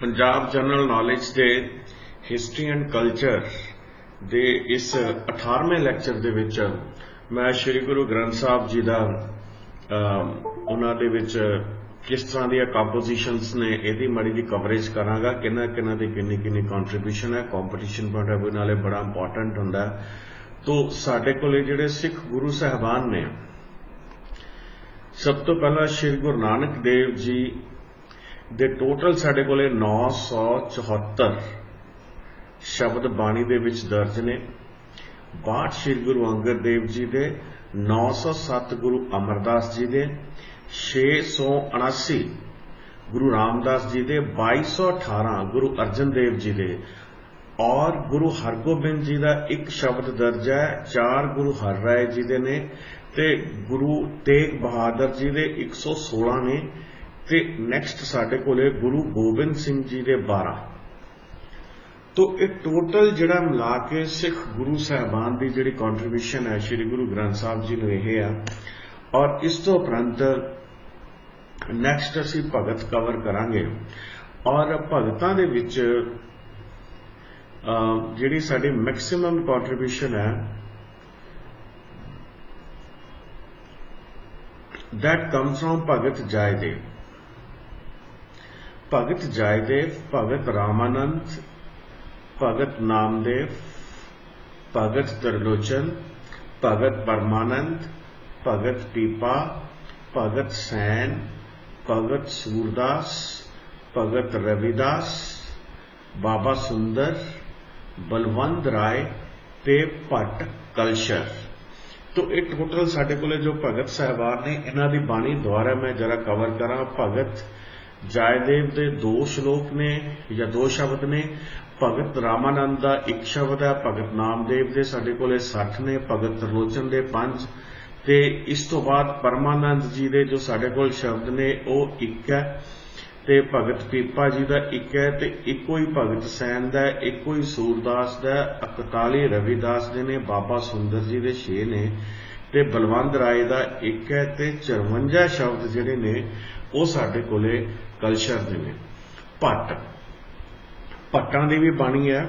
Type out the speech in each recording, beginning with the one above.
Punjab general knowledge के history and culture के इस 18वें लैक्चर दे विच मैं श्री गुरु ग्रंथ साहब जी का उन्हां दे विच किस तरह दी कंपोजिशनस ने यदि मड़ी जी कवरेज करांगा किन्ना दी किन्नी कॉन्ट्रीब्यूशन है कॉम्पीटिशन पॉइंट ऑफ व्यू नाले बड़ा इंपॉर्टेंट हुंदा। तो साडे कोले जिहड़े सिख गुरु साहबान ने सब तो पहला श्री गुरु नानक देव जी दे टोटल साडे कोले 974 शब्द बाणी दे विच दर्ज ने। 62 श्री गुरु अंगद देव जी दे, 907 गुरु अमरदास जी दे, 679 गुरु रामदास जी दे, 2218 गुरु अर्जन देव जी दे और गुरु हरगोबिंद जी का एक शब्द दर्ज है। 4 गुरु हरराय जी दे ने ते गुरु तेग बहादुर जी दे 116 ने ते नैक्सट साडे कोले गुरु गोबिंद सिंह जी दे 12। तो ये टोटल जिहड़ा मिला के सिख गुरु साहबान की जिहड़ी कॉन्ट्रीब्यूशन है श्री गुरु ग्रंथ साहब जी नूं इह आ। और इस तो उपरंत नैक्सट असीं भगत कवर करांगे और भगतां दे विच जिहड़ी साडी मैक्सिमम कॉन्ट्रीब्यूशन है दैट कम्स फ्रॉम भगत जयदेव, भगत जयदेव, भगत रामानंद, भगत नामदेव, भगत त्रिलोचन, भगत परमानंद, भगत पीपा, भगत सैन, भगत सूरदास, भगत रविदास, बाबा सुंदर, बलवंत राय ते भट्ट कलशर। तो ये टोटल साडे कोले जो भगत साहबान ने इन्हां दी बाणी द्वारा मैं जरा कवर करा। भगत जयदेव दे 2 श्लोक ने या 2 शब्द ने, भगत रामानंद का 1 शब्द है, भगत नामदेव दे साडे कोले 60 ने, भगत त्रिलोचन दे 5 ते इस तो बाद परमानंद जी दे जो साडे कोल शब्द ने वो 1 है ते भगत पीपा जी का 1 है ते इको ही भगत सैन का, इको ही सूरदास का, 41 रविदास दे ने, बाबा सुंदर जी दे 6 ने ते बलवंत राय का 1 है ते 54 शब्द जिहड़े ने वो साडे कोले कलशर दे ने। भट्टां दी भी बाणी है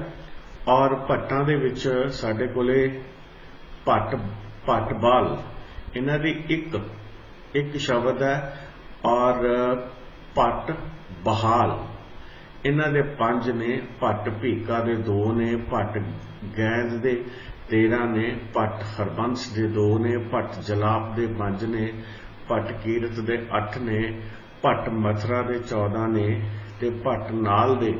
और भट्टां दे विच साडे कोले भट्टबाल इन्हां दी एक शब्द है और भट्ट बहाल इन्हां दे 5 ने, भट्ट भीका दे 2 ने, भट्ट गैंद दे 13 ने, भट्ट हरबंस दे 2 ने, भट्ट जलाप दे 5 ने, भट्ट कीरत दे 8 ने, भट्ट मथुरा दे 14 ने ते भट्ट नाल दे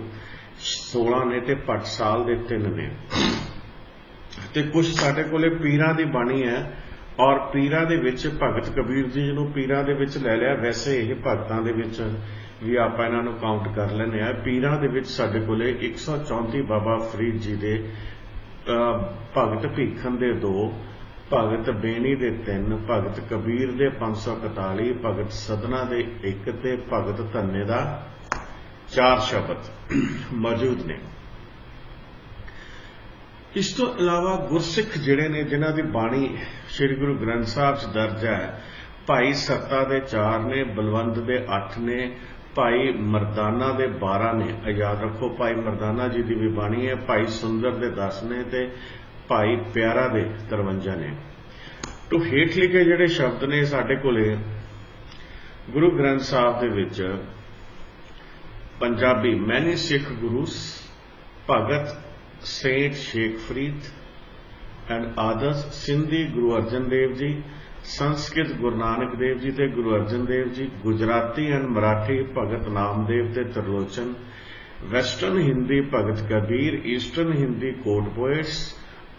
16 ने ते भट्ट साल दे 3 ने। ते कुछ साडे कोले पीरां दी बाणी है और पीरां दे विच भगत कबीर जी नूं पीरां दे विच लै लिया, वैसे यह भगतां दे विच भी आपां इन्हां नूं काउंट कर लैंदे आ। पीरां दे विच साडे कोले 134 बाबा फरीद जी दे, भगत भीखन दे 2, भगत बेनी दे 3, भगत कबीर दे 541, भगत सदना दे 1 ते भगत धन्ने दा 4 शब्द मौजूद ने। इस तो अलावा गुरसिख जिहड़े ने जिन्हां दी बाणी श्री गुरु ग्रंथ साहब च दर्ज है, भाई सत्ता दे 4 ने, बलवंत दे 8 ने, भाई मरदाना दे 12 ने। याद रखो भाई मरदाना जी की भी बाणी है। भाई सुंदर दे 10 ने ते भाई प्यारा दे 53 ने। तो हेठ लिखे जिहड़े शब्द ने साडे कोले गुरु ग्रंथ साहब दे विच पंजाबी मैनी सिख गुरुस, भगत सेठ शेख फरीद एंड आदर्स, सिंधी गुरु अर्जन देव जी, संस्कृत गुरु नानक देव जी ते गुरु अर्जन देव जी, गुजराती एंड मराठी भगत नामदेव ते Trilochan, western Hindi Bhagat Kabir, eastern Hindi court poets,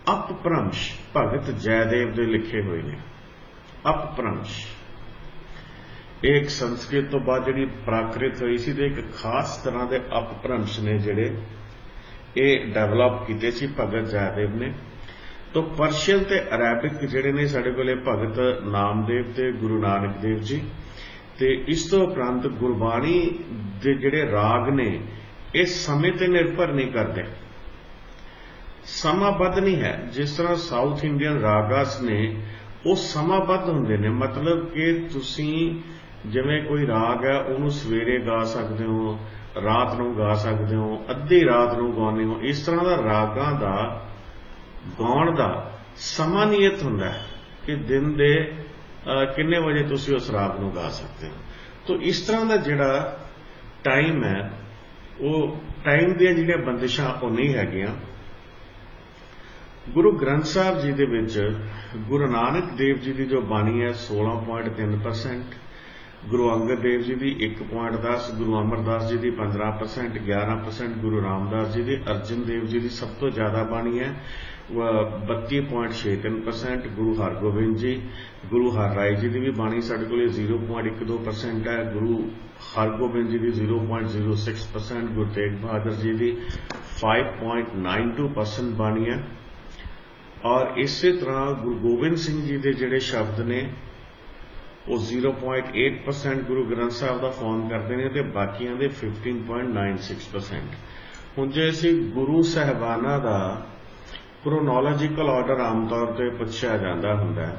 Apabhramsha Bhagat Jaydev दे लिखे हुए ने। अपभ्रंश एक संस्कृत तो बाद जिहड़ी प्राकृत हुई सी ते एक खास तरह के अपभ्रंश ने जिहड़े ये डेवलप किए सी भगत जयदेव ने। तो पर्शियन ते अरेबिक जिहड़े ने साडे कोले भगत नामदेव ते गुरु नानक देव जी ते इस तो उपरंत गुरबाणी दे जिहड़े राग ने ये समय ते निर्भर नहीं करते, समाबद्ध नहीं है। जिस तरह साउथ इंडियन रागास ने वो समाबद्ध हुंदे ने, मतलब कि तुसीं जिवें कोई राग है उन्होंने सवेरे गा सकते हो, रात नूं गा सकते हो, अद्धी रात नूं गाउने हो। इस तरह का रागां दा गाउण दा समा नियत हुंदा है कि दिन दे किन्ने बजे तुसीं उस राग नूं गा सकते हो। तो इस तरह का जिहड़ा टाइम है वो टाइम ਦੀਆਂ ਜਿਹੜੀਆਂ ਬੰਦਿਸ਼ਾਂ ਉਹ नहीं हैगियां। गुरु ग्रंथ साहब जी दे विच गुरु नानक देव जी की जो बाणी है 16.3%, गुरु अंगद देव जी की 1.10, गुरु अमरदास जी की 15%, 11%, गुरु रामदास जी की, अर्जन देव जी की सब तो ज़्यादा बाणी है 32.63%, गुरु हरगोबिंद जी, गुरु हरराय जी की भी बाणी साढ़े को 0.12% है, गुरु हरगोबिंद जी की 0.06%, गुरु तेग बहादुर जी की 5.92% बाणी है। और इसी तरह गुरु गोबिंद सिंह जी के जिहड़े शब्द ने वो 0.8% गुरु ग्रंथ साहब का फॉर्म करते हैं तो बाकियां दे 15.96%। हुण जे असीं गुरु साहिबाना का क्रोनोलॉजिकल ऑर्डर आमतौर पर पुछया जाता हुंदा है,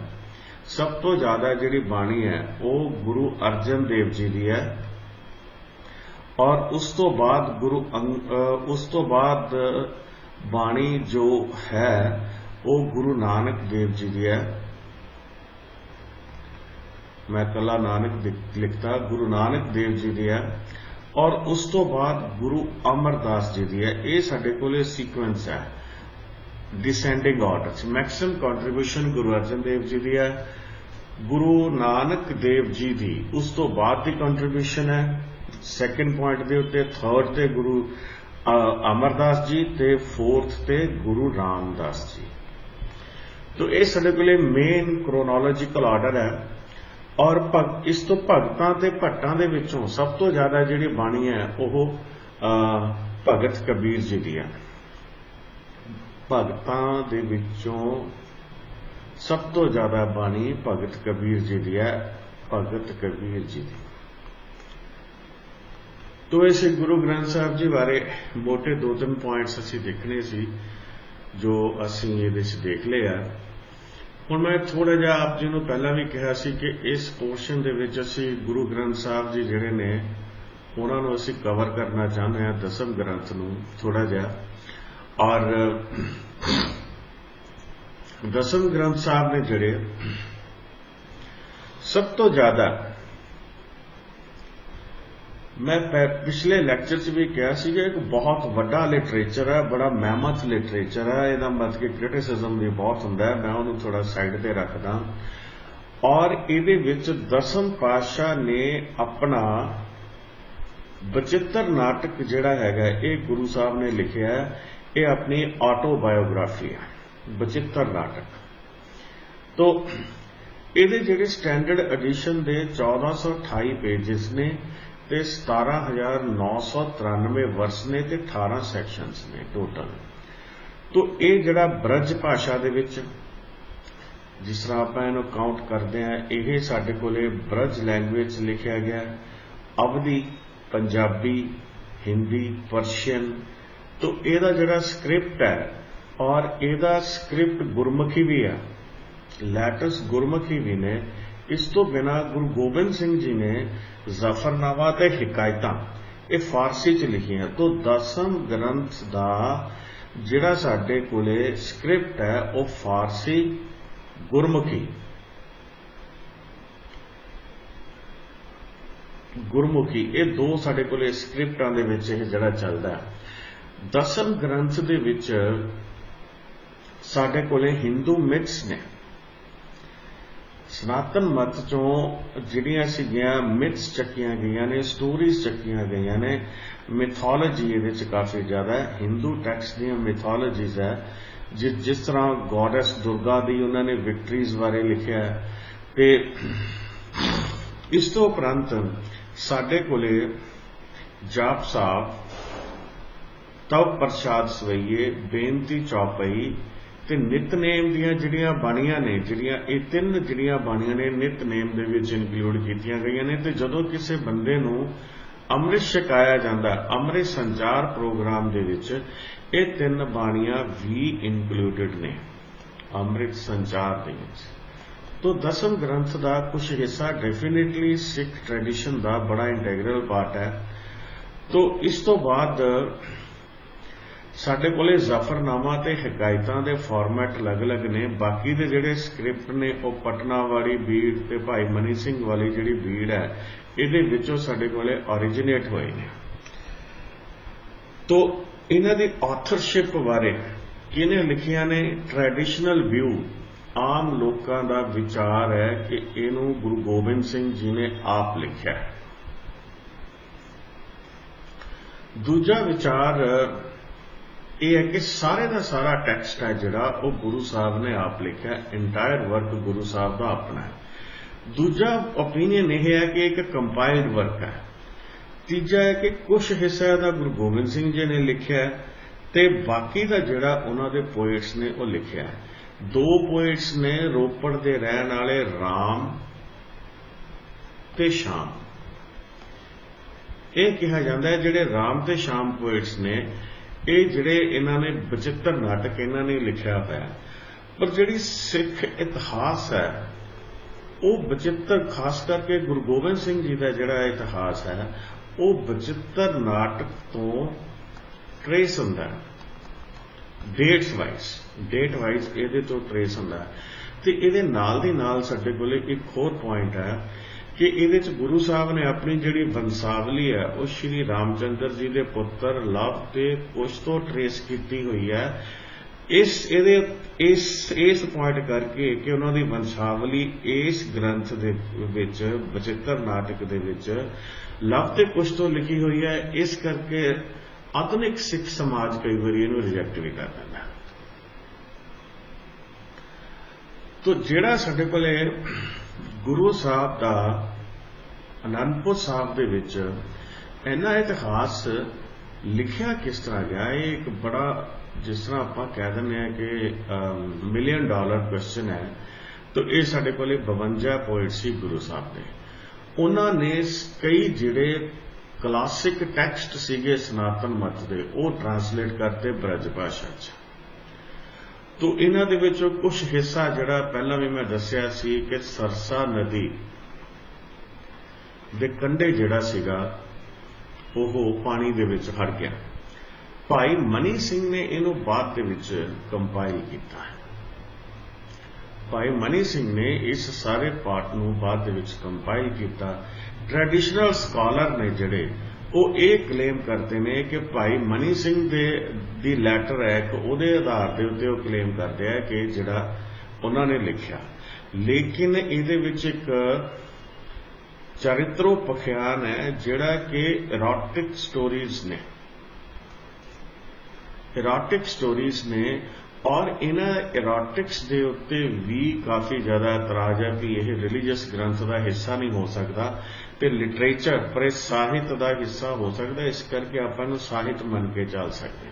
सब तो ज़्यादा जिहड़ी बाणी है वो गुरु अर्जन देव जी की है और उस तो बाद बाणी जो है वो गुरु नानक देव जी की है। मैं कला नानक लिखता, गुरु नानक देव जी की है और उस तो बाद गुरु अमरदास जी की है। ये साडे कोले सीक्वेंस है डिसेंडिंग ऑर्डर। मैक्सिमम कंट्रीब्यूशन गुरु अर्जन देव जी की है, गुरु नानक देव जी की उस तो बाद की कंट्रीब्यूशन है सैकेंड पॉइंट के उत्ते, थर्ड ते गुरु अमरदास जी ते फोर्थ ते गुरु रामदास जी। तो ये साडे कोले मेन क्रोनोलॉजिकल ऑर्डर है। और इस तो भगतां ते भट्टां दे विचों सब तो ज़्यादा जिहड़ी बाणी है वो भगत कबीर जी की है। भगतां दे विचों सब तो ज़्यादा बाणी भगत कबीर जी की है, भगत कबीर जी की। तो इसे गुरु ग्रंथ साहब जी बारे मोटे 2-3 पॉइंट्स असीं देखने सी जो असीं इहदे च देख लिया। हुण मैं थोड़ा जिहा आप जी नूं पहलां भी कहा सी कि इस पोर्शन दे विच असीं गुरु ग्रंथ साहब जी जिहड़े ने उन्हां नूं असीं कवर करना चाहुंदे हां, दसम ग्रंथ नूं थोड़ा जिहा। और दसम ग्रंथ साहब ने जिहड़े सब तो ज़्यादा, मैं पिछले लैक्चर च भी कहा सी कि एक बहुत वड्डा लिटरेचर है, बड़ा मेहमत लिटरेचर है, इहदा मतलब कि क्रिटिसिज्म भी बहुत हुंदा है। मैं उन्होंने थोड़ा साइड ते रखदा और इहदे विच दसम पातशाह ने अपना बचित्र नाटक जिहड़ा हैगा ये गुरु साहब ने लिखिया है, ये अपनी ऑटोबायोग्राफी है बचित्र नाटक। तो इहदे जिहड़े स्टैंडर्ड एडिशन दे 1428 पेजिस ने ते 17,993 वर्स ने ते 18 सैक्शनस ने टोटल। तो ये जिहड़ा ब्रज भाषा दे विच जिस तरह आपां इहनूं काउंट करते हैं, ये साडे कोले ब्रज लैंग्वेज लिखिया गया, अवधी, पंजाबी, हिंदी, पर्शियन। तो इहदा जिहड़ा स्क्रिप्ट है और इहदा स्क्रिप्ट गुरमुखी भी है, लैटस गुरमुखी भी ने। इस तो बिना गुरु गोबिंद सिंह जी ने जफरनामा ते हिकायतां ये फारसी च लिखियां। तो दसम ग्रंथ दा जिहड़ा साडे कोले स्क्रिप्ट है वो फारसी गुरमुखी ये दो साडे कोले स्क्रिप्टां दे विच ये जिहड़ा चलदा है। दसम ग्रंथ दे विच साडे कोले हिंदू मिथ्स ने, सनातन मत चों जिहड़ियां सीगियां मिथ्स चक्कियां गईयां ने, स्टोरीज चक्कियां गईयां ने, मिथोलॉजी इहदे च काफ़ी ज़्यादा है। हिंदू टैक्सट दीयां मिथोलॉजीज है, जिस तरह गॉडेस दुर्गा दी उन्होंने विक्टरीज बारे लिखिया है। ते इस तो उपरंत साडे कोले जाप साहब, तव प्रसाद सवैये, बेनती चौपई ते नितनेम दियां जिहड़ियां बाणियां ने, जिहड़ियां ये 3 जिहड़ियां बाणियां ने नितनेम दे विच इनकलूड कीतियां गईयां ने। ते जदों किसी बंदे नूं अमृत छकाया जांदा, अमृत संचार प्रोग्राम दे विच ये 3 बाणियां भी इनकलूडिड ने अमृत संचार दे विच। तो दसम ग्रंथ का कुछ हिस्सा डेफिनेटली सिख ट्रेडिशन का बड़ा इंटैग्रल पार्ट है। तो इस तो बाद साडे कोले जफरनामा ते हकायतां दे फॉर्मैट अलग-अलग ने। बाकी दे जिहड़े स्क्रिप्ट ने वो पटना वाली बीड़ ते भाई मनी सिंह वाली जिहड़ी बीड़ है इहदे विचों साडे कोले ओरिजिनेट होए ने। तो इन्हां दी ऑथरशिप बारे किहने लिखियां ने? ट्रैडिशनल व्यू आम लोकां दा विचार है कि इहनूं गुरु गोबिंद सिंह जी ने आप लिखिआ है। दूजा विचार यह है कि सारे का सारा टैक्सट है जिहड़ा वो गुरु साहब ने आप लिखा, इंटायर वर्क गुरु साहब का अपना है। दूजा ओपीनियन यह है कि एक कंपाइल्ड वर्क है। तीजा है कि कुछ हिस्सा का गुरु गोबिंद सिंह जी ने लिखा है ते बाकी का जिहड़ा उन्हां दे पोइट्स ने वो लिखा है। दो पोइट्स ने रोपड़ दे रहन वाले राम ते श्याम। यह कहा जाता है जिहड़े राम ते श्याम पोइट्स ने ये जिहड़े इन्हां ने बचित्र नाटक इन्हां ने लिखिया होया, पर जिहड़ी सिख इतिहास है वो बचित्र खास करके गुरु गोबिंद सिंह जी का जिहड़ा इतिहास है वो बचित्र नाटक तो ट्रेस हुंदा है। डेट वाइज इहदे तो ट्रेस हुंदा है। ते इहदे नाल दी नाल साडे कोले एक होर पॉइंट है कि इहदे च गुरु साहब ने अपनी जिहड़ी वंशावली है वो श्री रामचंद्र जी के पुत्र लव ते कुश तो ट्रेस की हुई है। इस पॉइंट करके कि उन्हों की वंशावली इस ग्रंथ दे विच बचित्र नाटक दे विच लव ते कुश तो लिखी हुई है। इस करके आधुनिक सिख समाज कई बार इहनूं रिजेक्ट भी कर दिंदा। तो जिहड़ा साडे कोले गुरु साहब का आनंदपुर साहब दे विच इन्ना इतिहास लिखिया किस तरह गया, ये एक बड़ा जिस तरह आप कह दें कि $1 मिलियन क्वेश्चन है। तो ये साडे कोले 52 पोइट सी गुरु साहब दे। उन्होंने कई जिहड़े क्लासिक टैक्सट सीगे सनातन मत दे वो ट्रांसलेट करते ब्रज भाषा च। तो इन्हां दे विचों कुछ हिस्सा जिहड़ा पहला भी मैं दस्सिया सी कि सरसा नदी दे कंढे जिहड़ा सीगा ओह पानी दे विच हड़ गया। भाई मनी सिंह ने इहनूं बाद दे विच कंपाइल कीता है। भाई मनी सिंह ने इस सारे पार्ट नूं बाद दे विच कंपाइल कीता। ट्रैडिशनल स्कॉलर ने जिहड़े वो ये क्लेम करते हैं कि भाई मनी सिंह दी लैटर है कि उहदे आधार के उत्ते वो क्लेम करते हैं कि जिहड़ा उन्होंने लिखिया। लेकिन इहदे विच एक चरित्रोपख्यान है जिहड़ा कि इरोटिक स्टोरीज ने और इन्हां इरोटिक्स दे उत्ते भी काफ़ी ज़्यादा इतराज है कि यह रिलीजियस ग्रंथ का हिस्सा नहीं हो सकता ते लिटरेचर पर साहित्य का हिस्सा हो सकता। इस करके आप साहित्य मन के चल सकते।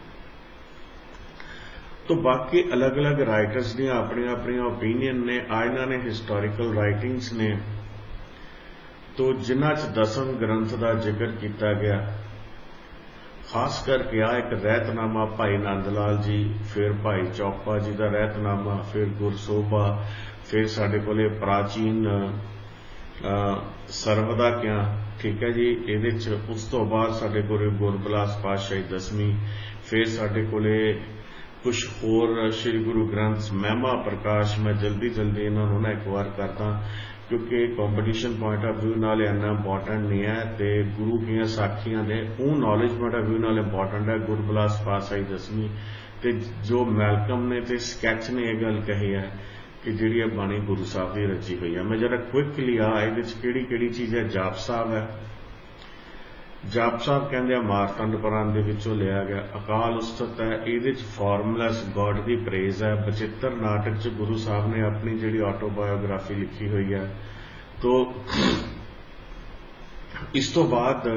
तो बाकी अलग अलग राइटर्स दी अपनी अपनी ओपीनियन ने। इन्हां ने हिस्टोरिकल राइटिंग्स ने तो जिन्हां च 10वें ग्रंथ का जिक्र किया गया। खास करके एक रहतनामा भाई नंद लाल जी, फिर भाई चौपा जी का रहतनामा, फिर गुरसोभा, फिर साडे कोले प्राचीन सरवदा क्या, ठीक है जी। इहदे च उस तो बाद साडे कोले गुरबिलास पातशाही 10वीं, फिर साडे कोले कुछ होर श्री गुरु ग्रंथ महिमा प्रकाश। मैं जल्दी इन्होंने ना एक बार करता क्योंकि कॉम्पीटिशन पॉइंट ऑफ व्यू नाल इन्ना इंपॉर्टेंट नहीं है तो गुरु की साखियां ने वो नॉलेज पॉइंट ऑफ व्यू नाल इंपॉर्टेंट है। गुरबिलास पातशाही 10वीं ते जो मैलकम ने ते स्कैच ने यह गल कही है कि जिहड़ी बाणी गुरु साहब की रची हुई है। मैं जरा क्विकली किहड़ी चीज़ है। जाप साहब है। जाप साहब कहते मारतंड पुराण दे विचों लिया गया। अकाल उस्तत है, इहदे च फॉर्मूलस गॉड की प्रेज है। बचित्र नाटक च गुरु साहब ने अपनी जिहड़ी ऑटोबायोग्राफी लिखी हुई है। तो इस तो बाद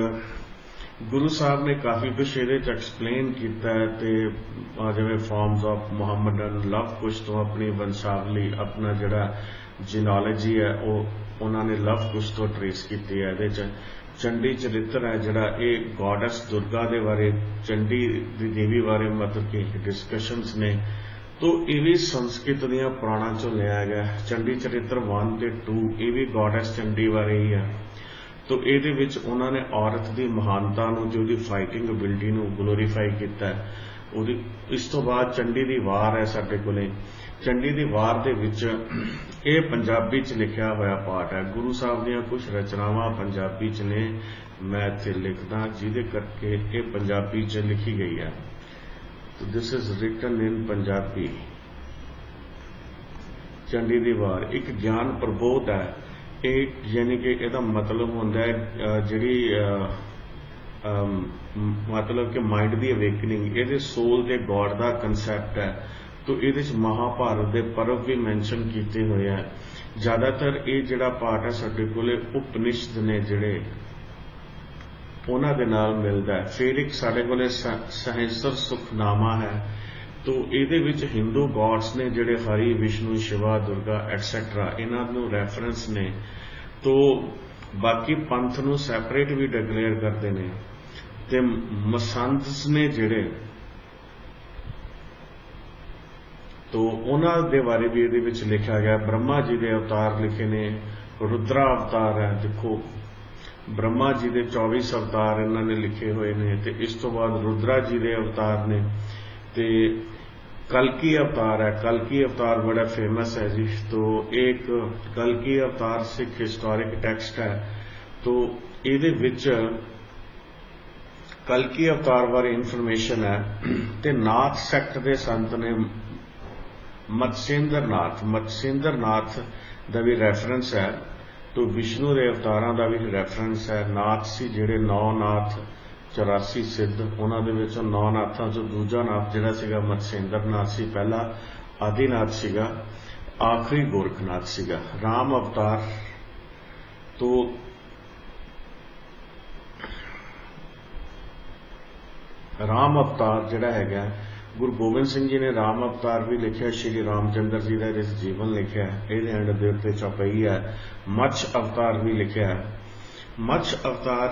गुरु साहब ने काफ़ी कुछ ये एक्सप्लेन किया है। तो जिवें फॉर्म्स ऑफ मुहम्मदन लव कुश तो अपनी वंशावली अपना जिहड़ा जिनोलॉजी है वो उन्होंने लव कुश तो ट्रेस की है। ये चंडी चरित्र है जिहड़ा ये गॉडेस दुर्गा के बारे, चंडी दी देवी बारे मतलब कि डिस्कशनस ने। तो ये भी संस्कृत दियां पुराणां चों लिया गया। चंडी चरित्र 1 ते 2 ये भी गॉडेस चंडी बारे ही है। तो ਇਹਦੇ ਵਿੱਚ ਉਹਨਾਂ ਨੇ ਔਰਤ ਦੀ ਮਹਾਨਤਾ ਨੂੰ, ਜੋ ਉਹਦੀ ਫਾਈਟਿੰਗ ਐਬਿਲਿਟੀ ਨੂੰ ਗਲੋਰੀਫਾਈ ਕੀਤਾ। ਉਹਦੀ ਇਸ ਤੋਂ ਬਾਅਦ ਚੰਡੀ ਦੀ ਵਾਰ ਹੈ ਸਾਡੇ ਕੋਲੇ। ਚੰਡੀ ਦੀ ਵਾਰ ਦੇ ਵਿੱਚ ਇਹ ਪੰਜਾਬੀ 'ਚ ਲਿਖਿਆ ਹੋਇਆ ਪਾਠ ਹੈ। ਗੁਰੂ ਸਾਹਿਬ ਦੀਆਂ ਕੁਝ ਰਚਨਾਵਾਂ ਪੰਜਾਬੀ 'ਚ ਨੇ, ਮੈਂ ਇੱਥੇ ਲਿਖਦਾ ਜਿਹਦੇ ਕਰਕੇ ਇਹ ਪੰਜਾਬੀ 'ਚ ਲਿਖੀ ਗਈ ਹੈ। This is written in Punjabi. Chandi ਦੀ ਵਾਰ ਇੱਕ ਗਿਆਨ ਪ੍ਰਬੋਧ ਹੈ। ਇਹ ਯਾਨੀ ਕਿ ਇਹਦਾ ਮਤਲਬ ਹੁੰਦਾ ਹੈ ਜਿਹੜੀ ਮਤਲਬ ਕਿ ਮਾਈਂਡ ਦੀ ਅਵੇਕਨਿੰਗ, ਇਹਦੇ ਸੋਲ ਦੇ ਗੋਡ ਦਾ ਕੰਸੈਪਟ ਹੈ। तो ये महाभारत के पर्व भी मैंशन किए हुए हैं। ज़्यादातर ये जोड़ा पार्ट है साडे कोले उपनिषद ने जिहड़े उन्हां दे नाल मिलदा है। फिर एक साडे कोले सहस्र सुखनामा है। तो ये विच हिंदू गॉड्स ने जिहड़े हरि विष्णु शिवा दुर्गा एटसैट्रा इन्हां नूं रैफरेंस ने। तो बाकी पंथ नूं सैपरेट भी डिकलेयर करते हैं। ते मसंदस ने जिहड़े तो उन्होंने दे बारे भी ये लिखा गया। ब्रह्मा जी के अवतार लिखे ने, रुद्रा अवतार है। देखो ब्रह्मा जी के 24 अवतार इन्होंने लिखे हुए ने। तो इस तो बाद रुद्रा जी के अवतार ने। तो कलकी अवतार है। कलकी अवतार बड़ा फेमस है जी। तो एक कलकी अवतार सिख हिस्टोरिक टैक्सट है। तो ये कलकी अवतार बारे इंफॉर्मेशन है। तो नाथ सैक्ट के संत ने मत्स्येंद्र नाथ का भी रैफरेंस है। तो विष्णु के अवतारों का भी रैफरेंस है। नाथ सी जिहड़े 9 नाथ 84 सिद्ध, उन्होंने 9 नाथों चो दूजा नाथ जिहड़ा सीगा मत्स्येंद्र नाथ सी, पहला आदिनाथ सीगा, आखिरी गोरखनाथ सीगा। राम अवतार तो राम अवतार जिहड़ा हैगा गुरु गोबिंद सिंह जी ने राम अवतार भी लिखा। श्री रामचंद्र जी का जीवन लिखा है। ये एंड दे उत्ते चौपाई है। मत्स्य अवतार भी लिखा है। मत्स्य अवतार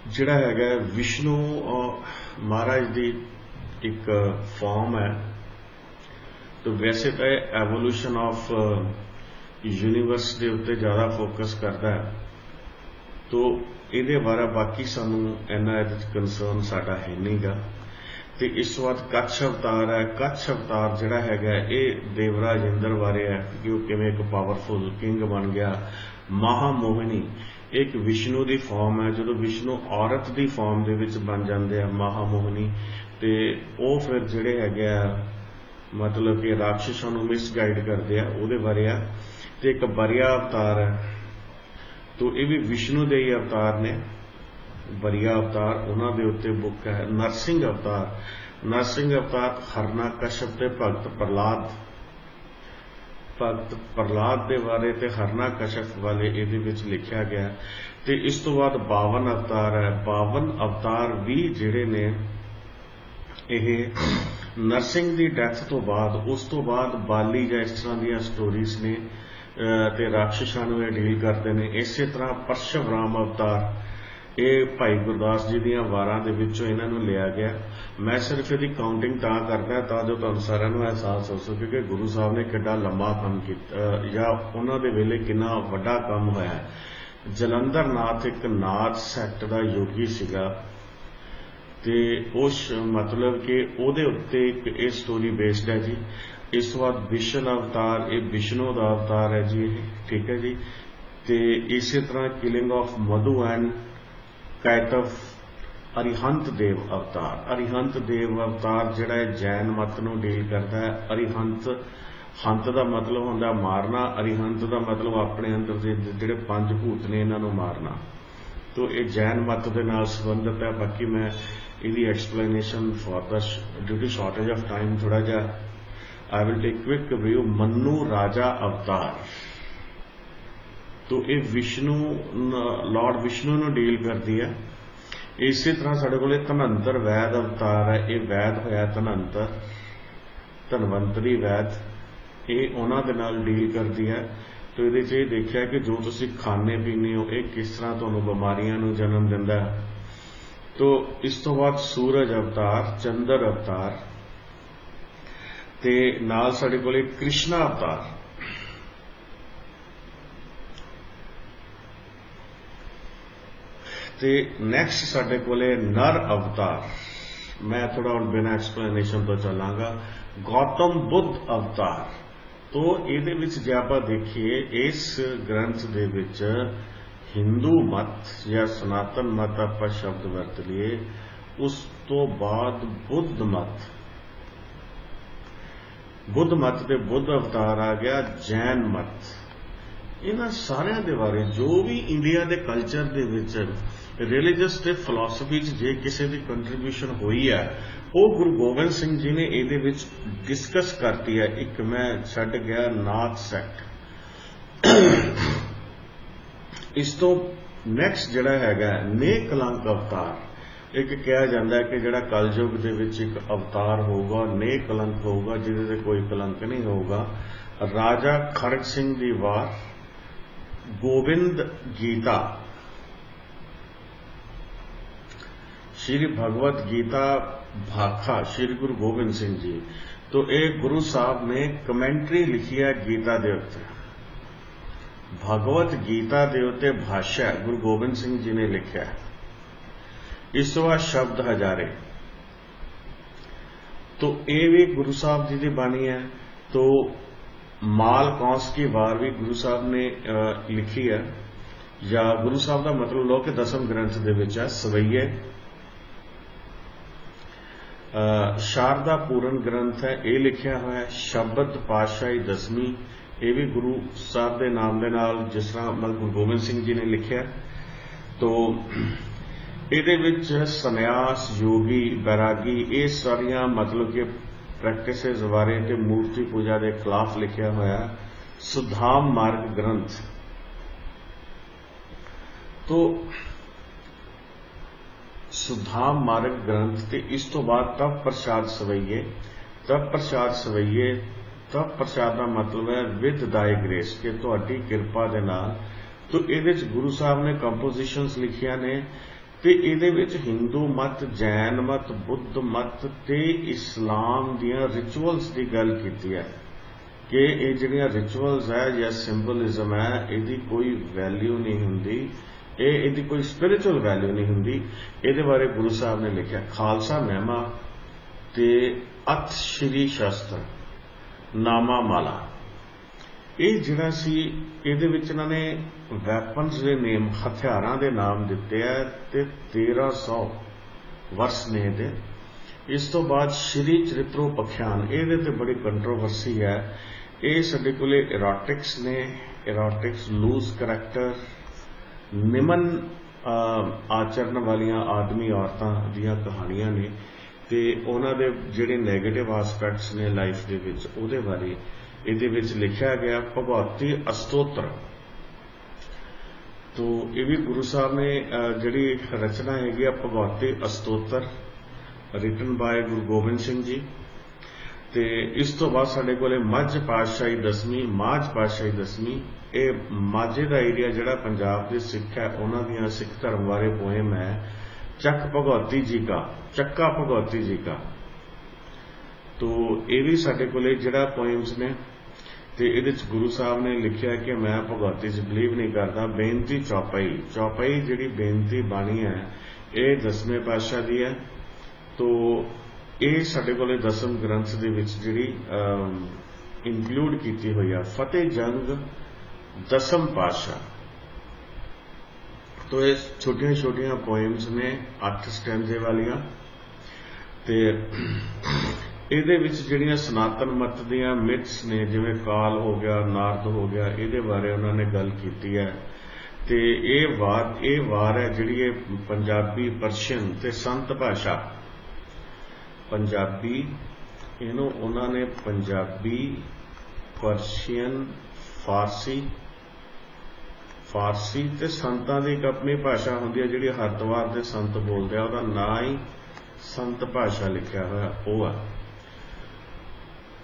जिहड़ा है विष्णु महाराज की एक फॉर्म है। तो वैसे तो एवोल्यूशन ऑफ यूनीवर्स के उत्ते ज़्यादा फोकस करता है। तो ये बारे बाकी सानू इन्ना कंसर्न साडा है नहीं गा। तो इस तो बाद कच्छ अवतार है। कच्छ अवतार जिहड़ा हैगा ये देवराज इंद्र बारे है कि वो किवें एक पावरफुल किंग बन गया। महामोहिनी एक विष्णु की फॉर्म है। जो विष्णु औरत की फॉर्म दे विच बन जाते हैं महामोहिनी, तो वो फिर जिहड़े हैगे मतलब कि राक्षसां नूं मिसगाइड करते हैं, उहदे बारे है। तो एक बरिया अवतार है। तो ये भी विष्णु के ही अवतार ने। बरिया अवतार उन्होंने उत्ते बुक है। नरसिंह अवतार हरना कश्यप ते भगत प्रहलाद के बारे ते हरना कश्यप वाले ये लिखा गया। तो इस तो बाद 52 अवतार है। 52 अवतार भी जिहड़े ने ये नरसिंह की डैथ तो बाद, उस तो बाद बाली या इस तरह दी स्टोरीज ने ते राक्षसां नूं डील करते हैं। इस तरह परशुराम अवतार ये भाई गुरदास जी दीयां वारां दे विचों इन्हां नूं लिया गया। मैं सिर्फ इहदी काउंटिंग तां करदा तां जो तुहानूं सारिआं नूं एहसास हो सके कि गुरु साहब ने किड्डा लंबा काम कीता या उन्हां दे वेले किन्ना वड्डा काम होया। जलंधर नाथ एक नाथ सैक्ट दा योगी सीगा। ते उस मतलब कि उहदे उत्ते एक ये स्टोरी बेस्ड है जी। इस तो बाद विष्णु अवतार, ये विष्णु का अवतार है जी, ठीक है जी। तो इस तरह killing of Madhu and Kaitabh, Arihant Dev avatar. Arihant Dev अवतार जिहड़ा जैन मत नूं डील करता है। अरिहंत हंत का मतलब होंदा मारना, अरिहंत का मतलब अपने अंदर के जिहड़े 5 भूत ने इन्हां नूं मारना। तो ये जैन मत के नाल संबंधित है। बाकी मैं इसकी explanation for the due to shortage of time थोड़ा जा I will take quick view. Mannu Raja avatar तो ये विष्णु लॉर्ड विष्णु नूं डील करती है। इसी तरह साडे कोल धनंतर वैद अवतार है। ये वैद होया धनंतर, धनवंतरी वैद, ये उन्हां दे नाल डील करती है। तो ये देखा कि जो तुसीं खाने पीने हो ये किस तरह तुहानूं बीमारियां नूं जन्म दिंदा है। तो इस तो बाद सूरज अवतार, चंद्र अवतार, ते नाल साडे कोले कृष्णा अवतार। ਤੇ ਨੈਕਸਟ ਸਾਡੇ ਕੋਲੇ ਨਰ ਅਵਤਾਰ। ਮੈਂ ਥੋੜਾ ਹੁਣ ਬਿਨਾਂ ਐਕਸਪਲੇਨੇਸ਼ਨ ਤੋਂ ਚੱਲਾਂਗਾ। ਗੌਤਮ ਬੁੱਧ ਅਵਤਾਰ। ਤੋ ਇਹਦੇ ਵਿੱਚ ਜੇ ਆਪਾਂ ਦੇਖੀਏ, ਇਸ ਗ੍ਰੰਥ ਦੇ ਵਿੱਚ ਹਿੰਦੂ ਮਤ ਜਾਂ ਸਨਾਤਨ ਮਤ ਆਪਾਂ ਸ਼ਬਦ ਵਰਤ ਲਈਏ, ਉਸ ਤੋਂ ਬਾਅਦ ਬੁੱਧ ਮਤ ਦੇ ਬੁੱਧ ਅਵਤਾਰ ਆ ਗਿਆ। ਜੈਨ ਮਤ। ਇਹਨਾਂ ਸਾਰਿਆਂ ਦੇ ਬਾਰੇ ਜੋ ਵੀ ਇੰਡੀਆ ਦੇ ਕਲਚਰ ਦੇ ਵਿੱਚ ਰਿਲੀਜੀਅਸ ਤੇ ਫਿਲਾਸਫੀ 'ਚ ਜੇ ਕਿਸੇ ਦੀ ਕੰਟਰੀਬਿਊਸ਼ਨ ਹੋਈ ਹੈ, ਉਹ ਗੁਰੂ ਗੋਬਿੰਦ ਸਿੰਘ ਜੀ ਨੇ ਇਹਦੇ ਵਿੱਚ ਡਿਸਕਸ ਕਰਤੀ ਹੈ। ਇੱਕ ਮੈਂ ਛੱਡ ਗਿਆ ਨਾਥ ਸੈਕਟ। ਇਸ ਤੋਂ ਨੈਕਸਟ ਜਿਹੜਾ ਹੈਗਾ ਨੇਕ ਕਲੰਕ ਅਵਤਾਰ। ਇੱਕ ਕਿਹਾ ਜਾਂਦਾ ਹੈ ਕਿ ਜਿਹੜਾ ਕਲਯੁਗ ਦੇ ਵਿੱਚ ਇੱਕ ਅਵਤਾਰ ਹੋਊਗਾ, ਨੇਕ ਕਲੰਕ ਹੋਊਗਾ, ਜਿਹਦੇ ਤੇ ਕੋਈ ਕਲੰਕ ਨਹੀਂ ਹੋਊਗਾ। ਰਾਜਾ ਖੜਗ ਸਿੰਘ ਦੀ ਵਾਰ। ਗੋਬਿੰਦ ਗੀਤਾ। श्री भगवत गीता भाखा श्री गुरु गोबिंद सिंह जी। तो एक गुरु साहब ने कमेंट्री लिखी है गीता दे उत्ते। भगवत गीता दे उत्ते भाष्य गुरु गोबिंद सिंह जी ने लिखा है। इस तो बाद शब्द हजारे। तो ये भी गुरु साहब जी की बाणी है। तो माल कौंस की वार भी गुरु साहब ने लिखी है। या गुरु साहब का मतलब लो कि दसम ग्रंथ दे विच है सवैये। शारदा पूरन ग्रंथ है, ये लिखा हुआ है। शब्द पातशाही दसवीं, ये भी गुरु साहब के नाम के नाल जिस तरह मतलब गुरु गोबिंद सिंह जी ने लिखा। तो ये सन्यास, योगी, बैरागी, ये सारिया मतलब कि प्रैक्टिसेस बारे ते मूर्ति पूजा के खिलाफ लिखा हुआ। सुधाम मार्ग ग्रंथ। तो सुधाम मार्ग ग्रंथ ते इस तो बाद तप प्रसाद सवैये। तप प्रसाद का मतलब है विद दाई ग्रेस, कि तुहाडी किरपा दे नाल। तो इहदे च गुरु साहब ने कंपोजिशंस लिखिया ने ते इहदे विच हिंदू मत, जैन मत, बुद्ध मत ते इस्लाम दियां रिचुअल्स की गल कीती है कि ये जिहड़ियां रिचुअल्स है या सिंबलिज्म है, इहदी कोई वैल्यू नहीं हुंदी, ਇਹਦੀ ਕੋਈ ਸਪਿਰਿਚੁਅਲ ਵੈਲਿਊ ਨਹੀਂ ਹੁੰਦੀ। ਇਹਦੇ ਬਾਰੇ ਗੁਰੂ ਸਾਹਿਬ ਨੇ ਲਿਖਿਆ। ਖਾਲਸਾ ਮਹਿਮਾ ਤੇ ਅਤ ਸ਼੍ਰੀ ਸ਼ਸਤਰ ਨਾਮਾ ਮਾਲਾ। ਇਹ ਜਿਹੜਾ ਸੀ ਇਹਦੇ ਵਿੱਚ ਇਹਨਾਂ ਨੇ ਵੈਪਨਸ ਦੇ ਨੇਮ, ਹਥਿਆਰਾਂ ਦੇ ਨਾਮ ਦਿੱਤੇ ਆ ਤੇ 1300 ਵਰਸ ਨੇ ਇਹਦੇ। ਇਸ ਤੋਂ ਬਾਅਦ ਸ਼੍ਰੀ ਚਰਿਤਰੋ ਪਖਿਆਨ। ਇਹਦੇ ਤੇ ਬੜੀ ਕੰਟਰੋਵਰਸੀ ਹੈ। ਇਹ ਸਾਡੇ ਕੋਲੇ ਇਰੋਟਿਕਸ ਨੇ। ਇਰੋਟਿਕਸ ਲੂਜ਼ ਕਰੈਕਟਰ, निमन आचरण वालियां आदमी औरतां दियां कहानियां ने ते उन्हां दे जिहड़े नैगेटिव आसपैक्ट्स ने लाइफ दे विच, उहदे बारे इहदे विच लिखिया गया। भगवती अस्तोत्र। तो ये भी गुरु साहब ने जिहड़ी रचना हैगी भगवती अस्तोत्र, रिटन बाय गुरु गोबिंद सिंह जी। ते इस तो बाद साडे कोले माझ पातशाही दसवीं, माझ पातशाही दसवीं। ये माझे का एरिया जिहड़ा पंजाब के सिख है, उन्हां दियां सिख धर्म बारे पोएम है। चक भगवती जी का, चक्का भगवती जी का। तो ये भी साडे कोले जिहड़ा पोएम्स ने ते इहदे च गुरु साहब ने लिखिया कि मैं भगवती च बिलीव नहीं करता। बेनती चौपाई। चौपाई जिहड़ी बेनती बाणी है, ये 10वें पातशाह दी है। तो ये साडे कोले दसम ग्रंथ दे विच जिहड़ी इंक्लूड कीती हुई है। फतेह जंग दसम पातशाह। तो ये छोटिया छोटिया पोएम्स ने 8 स्टैंजे वालियां। ते इहदे विच जिहड़ियां सनातन मत दियां मिथ्स ने, जिवें काल हो गया, नारद हो गया, इहदे बारे उन्होंने गल कीती है। ते ये वार है जिहड़ी पंजाबी, परशियन ते संत भाषा। पंजाबी इहनूं उन्होंने पंजाबी, परशियन, फारसी ते संतां दी एक अपनी भाषा हुंदी है जिहड़ी हरिद्वार दे संत बोलदे आ, उहदा नां ही संत भाषा लिखिया होया ओह है।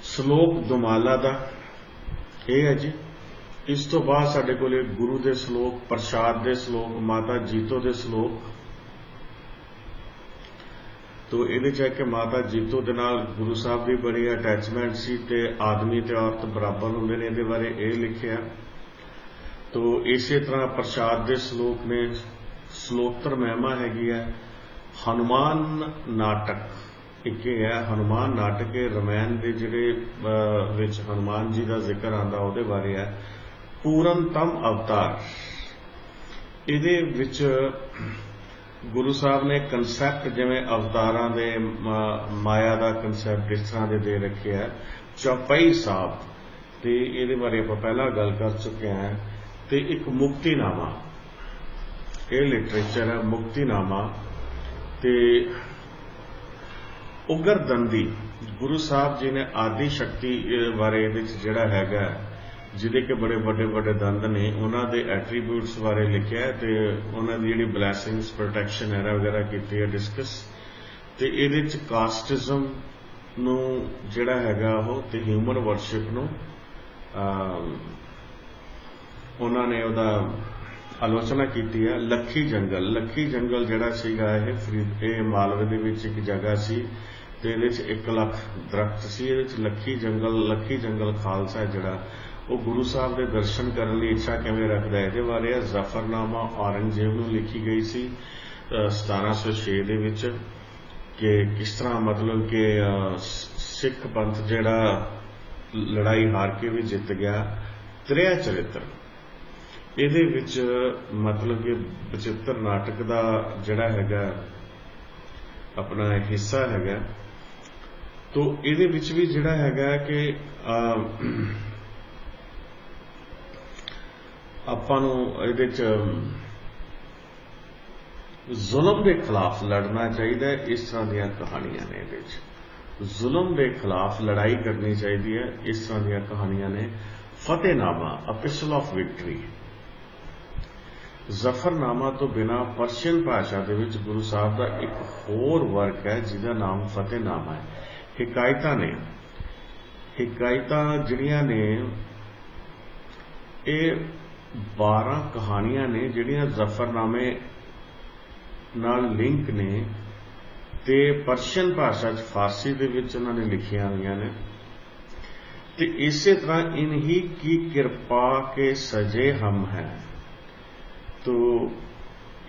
श्लोक दुमाला दा ये है जी। इस तो बाद साडे कोले गुरु दे श्लोक, प्रसाद दे श्लोक, माता जीतो दे श्लोक। तो ये है कि माता जीतो दे नाल गुरु साहब की बड़ी अटैचमेंट सी ते आदमी ते औरत बराबर होंदे ने, इहदे बारे ये लिखिया। तो इसे तरह प्रसाद दे श्लोक ने ਸਲੋਤਰ ਮਹਿਮਾ ਹੈਗੀ ਹੈ। ਹਨੂਮਾਨ ਨਾਟਕ ਇੱਕ ਇਹ ਹੈ, ਹਨੂਮਾਨ ਨਾਟਕ ਇਹ ਰਮਾਇਣ ਦੇ ਜਿਹੜੇ ਵਿੱਚ ਹਨੂਮਾਨ ਜੀ ਦਾ ਜ਼ਿਕਰ ਆਉਂਦਾ ਉਹਦੇ ਬਾਰੇ ਹੈ। ਪੂਰਨਤਮ ਅਵਤਾਰ, ਇਹਦੇ ਵਿੱਚ ਗੁਰੂ ਸਾਹਿਬ ਨੇ ਕੰਸੈਪਟ ਜਿਵੇਂ ਅਵਤਾਰਾਂ ਦੇ ਮਾਇਆ ਦਾ ਕੰਸੈਪਟ ਇਸ ਤਰ੍ਹਾਂ ਦੇ ਰੱਖਿਆ। ਚੌਪਈ ਸਾਹਿਬ ਤੇ ਇਹਦੇ ਬਾਰੇ ਆਪਾਂ ਪਹਿਲਾਂ ਗੱਲ ਕਰ ਚੁੱਕੇ ਹਾਂ। ਤੇ ਇੱਕ ਮੁਕਤੀਨਾਮਾ, ਇਹ ਲਿਟਰੇਚਰ ਹੈ ਮੁਕਤੀਨਾਮਾ। ਤੇ ਉਗਰਦੰਦੀ, ਗੁਰੂ ਸਾਹਿਬ ਜੀ ਨੇ ਆਦਿ ਸ਼ਕਤੀ ਬਾਰੇ ਇਹਦੇ ਵਿੱਚ ਜਿਹੜਾ ਹੈਗਾ, ਜਿਹਦੇ ਕਿ ਬੜੇ ਵੱਡੇ ਦੰਦ ਨੇ, ਉਹਨਾਂ ਦੇ ਐਟਰੀਬਿਊਟਸ ਬਾਰੇ ਲਿਖਿਆ ਤੇ ਉਹਨਾਂ ਦੀ ਜਿਹੜੀ ਬਲੈਸਿੰਗਸ ਪ੍ਰੋਟੈਕਸ਼ਨ ਐਰਾ ਵਗੈਰਾ ਕੀਤੀ ਹੈ ਡਿਸਕਸ। ਤੇ ਇਹਦੇ ਵਿੱਚ ਕਾਸਟਿਜ਼ਮ ਨੂੰ ਜਿਹੜਾ ਹੈਗਾ ਉਹ ਤੇ ਹਿਊਮਨ ਵਰਸ਼ਿਪ ਨੂੰ ਉਹਨਾਂ ਨੇ ਉਹਦਾ ਆਲੋਚਨਾ ਕੀਤੀ ਹੈ। ਲੱਖੀ ਜੰਗਲ ਜਿਹੜਾ ਸੀਗਾ ਇਹ ਮਾਲਵੇ ਦੇ ਵਿੱਚ ਇੱਕ ਜਗ੍ਹਾ ਸੀ ਤੇ ਇਹਦੇ ਵਿੱਚ 1 ਲੱਖ ਦਰਖਤ ਸੀ। ਇਹਦੇ ਵਿੱਚ ਲੱਖੀ ਜੰਗਲ ਖਾਲਸਾ ਜਿਹੜਾ ਉਹ ਗੁਰੂ ਸਾਹਿਬ ਦੇ ਦਰਸ਼ਨ ਕਰਨ ਲਈ ਇੱਛਾ ਕਿਵੇਂ ਰੱਖਦਾ, ਇਹਦੇ ਬਾਰੇ ਜ਼ਫਰਨਾਮਾ ਔਰੰਗਜ਼ੇਬ ਨੂੰ ਲਿਖੀ ਗਈ ਸੀ 1706 ਦੇ ਵਿੱਚ, ਕਿ ਕਿਸ ਤਰ੍ਹਾਂ ਮਤਲਬ ਕਿ ਸਿੱਖ ਪੰਥ ਜਿਹੜਾ ਲੜਾਈ ਹਾਰ ਕੇ ਵੀ ਜਿੱਤ ਗਿਆ। ਤ੍ਰਿਆ ਚਰਿੱਤਰ, ਇਹਦੇ ਵਿੱਚ ਮਤਲਬ ਕਿ ਬਚਿੱਤਰ ਨਾਟਕ ਦਾ ਜਿਹੜਾ ਹੈਗਾ ਆਪਣਾ ਹਿੱਸਾ ਹੈਗਾ। ਤੋ ਇਹਦੇ ਵਿੱਚ ਵੀ ਜਿਹੜਾ ਹੈਗਾ ਕਿ ਆਪਾਂ ਨੂੰ ਇਹਦੇ 'ਚ ਜ਼ੁਲਮ ਦੇ ਖਿਲਾਫ ਲੜਨਾ ਚਾਹੀਦਾ ਹੈ। ਇਸ ਤਰ੍ਹਾਂ ਦੀਆਂ ਕਹਾਣੀਆਂ ਨੇ, ਇਹਦੇ 'ਚ ਜ਼ੁਲਮ ਦੇ ਖਿਲਾਫ ਲੜਾਈ ਕਰਨੀ ਚਾਹੀਦੀ ਹੈ। ਇਸ ਤਰ੍ਹਾਂ ਦੀਆਂ ਕਹਾਣੀਆਂ ਨੇ। ਫਤਿਹਨਾਮਾ, ਅਪਿਸਲ ਆਫ ਵਿਕਟਰੀ। ਜ਼ਫਰਨਾਮਾ ਤੋਂ ਬਿਨਾਂ ਪਰਸ਼ੀਅਨ ਭਾਸ਼ਾ ਦੇ ਵਿੱਚ ਗੁਰੂ ਸਾਹਿਬ ਦਾ ਇੱਕ ਹੋਰ ਵਰਕ ਹੈ ਜਿਹਦਾ ਨਾਮ ਫਤਿਹਨਾਮਾ ਹੈ। ਹਿਕਾਇਤਾਂ ਜਿਹੜੀਆਂ ਨੇ ਇਹ 12 ਕਹਾਣੀਆਂ ਨੇ ਜਿਹੜੀਆਂ ਜ਼ਫਰਨਾਮੇ ਨਾਲ ਲਿੰਕ ਨੇ ਤੇ ਪਰਸ਼ੀਅਨ ਭਾਸ਼ਾ 'ਚ ਫਾਰਸੀ ਦੇ ਵਿੱਚ ਉਹਨਾਂ ਨੇ ਲਿਖੀਆਂ ਹੋਈਆਂ ਨੇ। ਤੇ ਇਸੇ ਤਰ੍ਹਾਂ ਇਨਹੀ ਕੀ ਕਿਰਪਾ ਕੇ ਸਜੇ ਹਮ ਹੈ। ਤੋ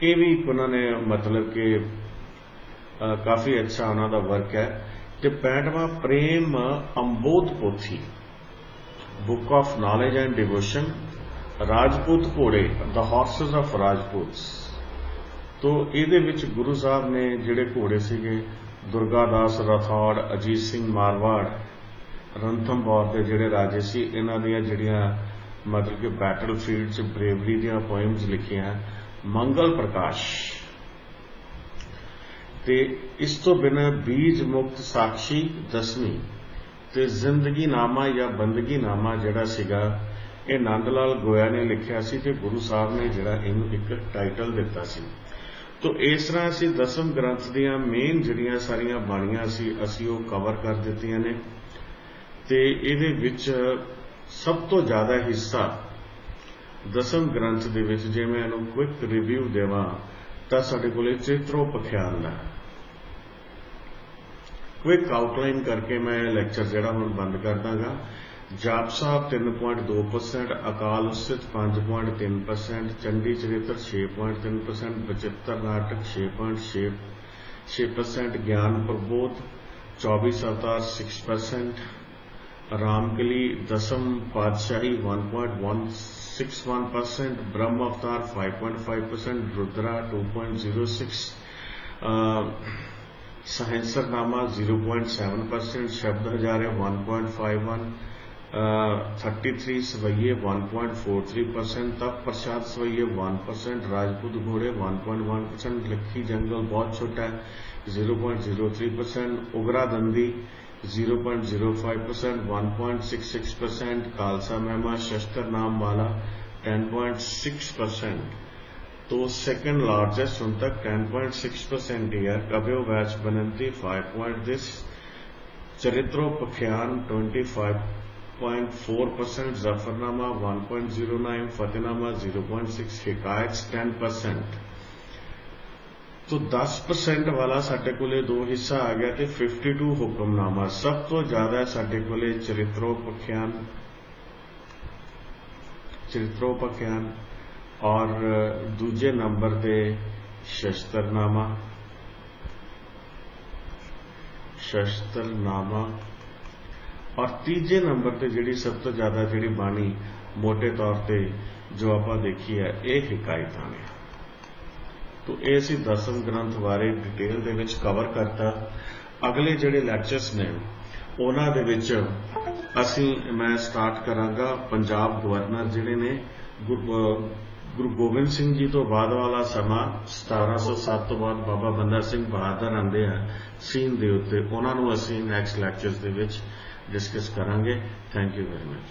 ਇਹ ਵੀ ਉਹਨਾਂ ਨੇ ਮਤਲਬ ਕਿ ਕਾਫੀ ਅੱਛਾ ਉਹਨਾਂ ਦਾ ਵਰਕ ਹੈ। ਤੇ 65ਵਾਂ Prem Ambodh Pothi, book of knowledge and devotion. Rajput Ghore, the horses of ਰਾਜਪੂਤਸ। ਤੋ ਇਹਦੇ ਵਿੱਚ ਗੁਰੂ ਸਾਹਿਬ ਨੇ ਜਿਹੜੇ ਘੋੜੇ ਸੀਗੇ, ਦੁਰਗਾਦਾਸ ਰਾਠੌੜ, ਅਜੀਤ ਸਿੰਘ ਮਾਰਵਾੜ, ਰਣਥੰਭੌਰ ਦੇ ਜਿਹੜੇ ਰਾਜੇ ਸੀ, ਇਹਨਾਂ ਦੀਆਂ ਜਿਹੜੀਆਂ ਮਤਲਬ ਕਿ ਬੈਟਲ ਫੀਲਡ 'ਚ ਬਰੇਵਰੀ ਦੀਆਂ ਪੋਇਮਸ ਲਿਖੀਆਂ। ਮੰਗਲ ਪ੍ਰਕਾਸ਼। ਤੇ ਇਸ ਤੋਂ ਬਿਨਾਂ ਬੀਜ ਮੁਕਤ ਸਾਖੀ 10ਵੀਂ ਤੇ ਜ਼ਿੰਦਗੀ ਨਾਮਾ ਜਾਂ ਬੰਦਗੀ ਨਾਮਾ ਜਿਹੜਾ ਸੀਗਾ ਇਹ ਨੰਦ ਲਾਲ ਗੋਇਆ ਨੇ ਲਿਖਿਆ ਸੀ ਤੇ ਗੁਰੂ ਸਾਹਿਬ ਨੇ ਜਿਹੜਾ ਇਹਨੂੰ ਇੱਕ ਟਾਈਟਲ ਦਿੱਤਾ ਸੀ। ਤੋ ਇਸ ਤਰ੍ਹਾਂ ਅਸੀਂ ਦਸਮ ਗ੍ਰੰਥ ਦੀਆਂ ਮੇਨ ਜਿਹੜੀਆਂ ਸਾਰੀਆਂ ਬਾਣੀਆਂ ਸੀ ਅਸੀਂ ਉਹ ਕਵਰ ਕਰ ਦਿੱਤੀਆਂ ਨੇ। ਤੇ ਇਹਦੇ ਵਿੱਚ ਸਭ ਤੋਂ ਜ਼ਿਆਦਾ ਹਿੱਸਾ ਦਸਮ ਗ੍ਰੰਥ ਦੇ ਵਿੱਚ, ਜੇ ਮੈਂ ਇਹਨੂੰ ਕੁਇਕ ਰਿਵਿਊ ਦੇਵਾਂ ਤਾਂ ਸਾਡੇ ਕੋਲੇ ਚਰਿਤ੍ਰੋਪਖਿਆਨ ਦਾ ਕੁਇਕ ਆਊਟਲਾਈਨ ਕਰਕੇ ਮੈਂ ਲੈਕਚਰ ਜਿਹੜਾ ਹੁਣ ਬੰਦ ਕਰ ਦਾਂਗਾ। ਜਾਪ ਸਾਹਿਬ 3.2%, ਅਕਾਲ ਉਸਤਤ 5.3%, ਚੰਡੀ ਚਰਿੱਤਰ 6.3%, ਬਚਿੱਤਰ ਨਾਟਕ 6.6%, ਗਿਆਨ ਪ੍ਰਬੋਧ 24 ਅਵਤਾਰ 6%, ਰਾਮਕਲੀ ਦਸਮ ਪਾਤਸ਼ਾਹੀ 1.161%, ਬ੍ਰਹਮ ਅਵਤਾਰ 5.5%, ਰੁਦਰਾ 2.06%, ਸਹਿੰਸਰਨਾਮਾ 0.7%, ਸ਼ਬਦ ਹਜ਼ਾਰੇ 1.51%, 33 ਸਵਈਏ 1.43%, ਤਪ ਪ੍ਰਸਾਦ ਸਵਈਏ 1%, ਰਾਜਪੂਤ ਘੋੜੇ 1.1%, ਲੱਖੀ ਜੰਗਲ ਬਹੁਤ ਛੋਟਾ ਹੈ 0.03%, ਉਗਰਾ ਦੰਦੀ 0.05%, 1.66%, ਖਾਲਸਾ ਮਹਿਮਾ ਸ਼ਸਤਰ ਨਾਮ ਵਾਲਾ 10.6%। तो सेकंड लार्जेस्ट उन तक 10.6% ही है। कव्यो वैच बनंती 5 this, चरित्रोपख्यान 25.4%, जफरनामा 1.09%, फतेहनामा 0.6%, हिकायत 10%। तो 10% वाला साडे कोले दो हिस्सा आ गया ते 52 हुक्मनामा। सब तो ज्यादा साडे कोले चरित्रोपख्यान और दूजे नंबर ते शस्त्रनामा और तीजे नंबर ते जिहड़ी सब तो ज़्यादा जिहड़ी बाणी मोटे तौर पे जो आपां देखी है यह हिकायतां ने। तो ये असीं 10वें ग्रंथ बारे डिटेल दे विच कवर करता। अगले जिहड़े लैक्चर्स ने उन्हां दे विच मैं स्टार्ट करांगा पंजाब गवर्नर जिहड़े ने गुरु गोबिंद सिंह जी तो बाद वाला समा 1707 तो बाद बाबा बंदा सिंह बहादुर आंदे आ सीन दे उत्ते, उन्हां नूं असीं नैक्सट लैक्चर्स दे विच डिस्कस करांगे। Thank you very much.